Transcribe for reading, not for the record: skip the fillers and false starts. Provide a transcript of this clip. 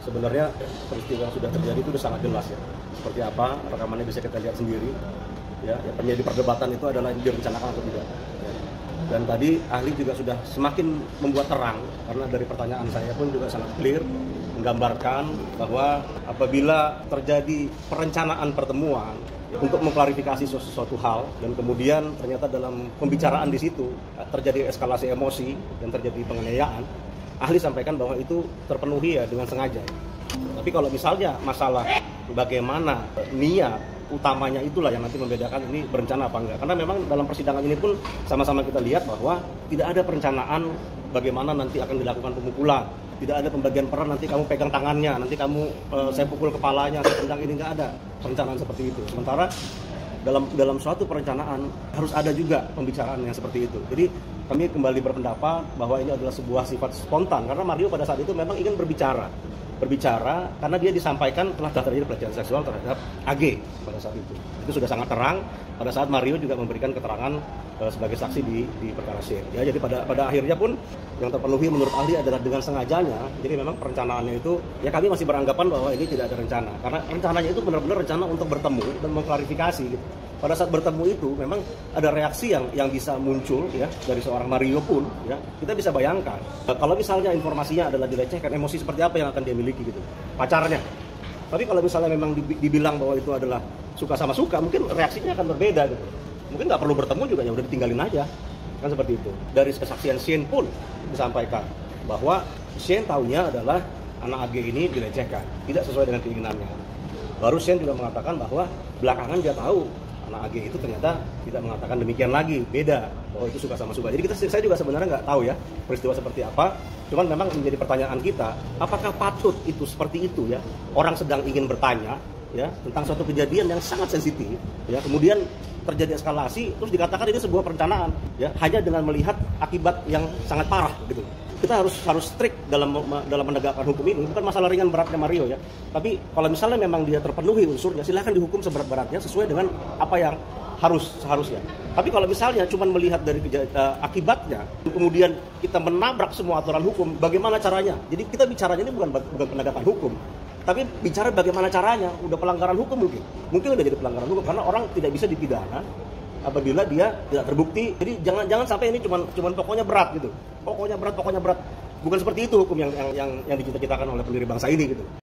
Sebenarnya peristiwa yang sudah terjadi itu sudah sangat jelas ya. Seperti apa rekamannya bisa kita lihat sendiri. Ya, yang menjadi perdebatan itu adalah direncanakan atau tidak. Ya. Dan tadi ahli juga sudah semakin membuat terang karena dari pertanyaan saya pun juga sangat clear menggambarkan bahwa apabila terjadi perencanaan pertemuan untuk mengklarifikasi sesuatu hal dan kemudian ternyata dalam pembicaraan di situ terjadi eskalasi emosi dan terjadi penganiayaan, ahli sampaikan bahwa itu terpenuhi ya dengan sengaja. Tapi kalau misalnya masalah bagaimana niat utamanya, itulah yang nanti membedakan ini berencana apa enggak. Karena memang dalam persidangan ini pun sama-sama kita lihat bahwa tidak ada perencanaan bagaimana nanti akan dilakukan pemukulan. Tidak ada pembagian peran, nanti kamu pegang tangannya, nanti kamu saya pukul kepalanya, saya tendang, ini nggak ada perencanaan seperti itu. Sementara dalam suatu perencanaan harus ada juga pembicaraan yang seperti itu. Jadi kami kembali berpendapat bahwa ini adalah sebuah sifat spontan karena Mario pada saat itu memang ingin berbicara karena dia disampaikan telah terjadi pelecehan seksual terhadap AG pada saat itu. Itu sudah sangat terang pada saat Mario juga memberikan keterangan sebagai saksi di perkara Shane. Ya, jadi pada akhirnya pun yang terpenuhi menurut ahli adalah dengan sengajanya. Jadi memang perencanaannya itu ya kami masih beranggapan bahwa ini tidak ada rencana karena rencananya itu benar-benar rencana untuk bertemu dan mengklarifikasi gitu. Pada saat bertemu itu memang ada reaksi yang bisa muncul ya dari seorang Mario pun ya kita bisa bayangkan kalau misalnya informasinya adalah dilecehkan, emosi seperti apa yang akan dia miliki gitu pacarnya. Tapi kalau misalnya memang dibilang bahwa itu adalah suka sama suka, mungkin reaksinya akan berbeda gitu. Mungkin nggak perlu bertemu juga, ya udah ditinggalin aja kan seperti itu. Dari kesaksian Shane pun disampaikan bahwa Shane tahunya adalah anak AG ini dilecehkan, tidak sesuai dengan keinginannya. Baru Shane juga mengatakan bahwa belakangan dia tahu anak AG itu ternyata tidak mengatakan demikian lagi, beda, bahwa itu suka sama suka. Jadi saya juga sebenarnya nggak tahu ya peristiwa seperti apa. Cuman memang menjadi pertanyaan kita, apakah patut itu seperti itu ya? Orang sedang ingin bertanya ya tentang suatu kejadian yang sangat sensitif ya, kemudian terjadi eskalasi terus dikatakan ini sebuah perencanaan ya, hanya dengan melihat akibat yang sangat parah gitu. Kita harus strict dalam menegakkan hukum ini, bukan masalah ringan beratnya Mario ya. Tapi kalau misalnya memang dia terpenuhi unsurnya, silahkan dihukum seberat-beratnya sesuai dengan apa yang seharusnya. Tapi kalau misalnya cuma melihat dari akibatnya, kemudian kita menabrak semua aturan hukum, bagaimana caranya? Jadi kita bicaranya ini bukan penegakan hukum, tapi bicara bagaimana caranya. Udah pelanggaran hukum mungkin udah jadi pelanggaran hukum karena orang tidak bisa dipidana apabila dia tidak terbukti. Jadi jangan sampai ini cuman pokoknya berat gitu. Pokoknya berat. Bukan seperti itu hukum yang dicita-citakan oleh pendiri bangsa ini gitu.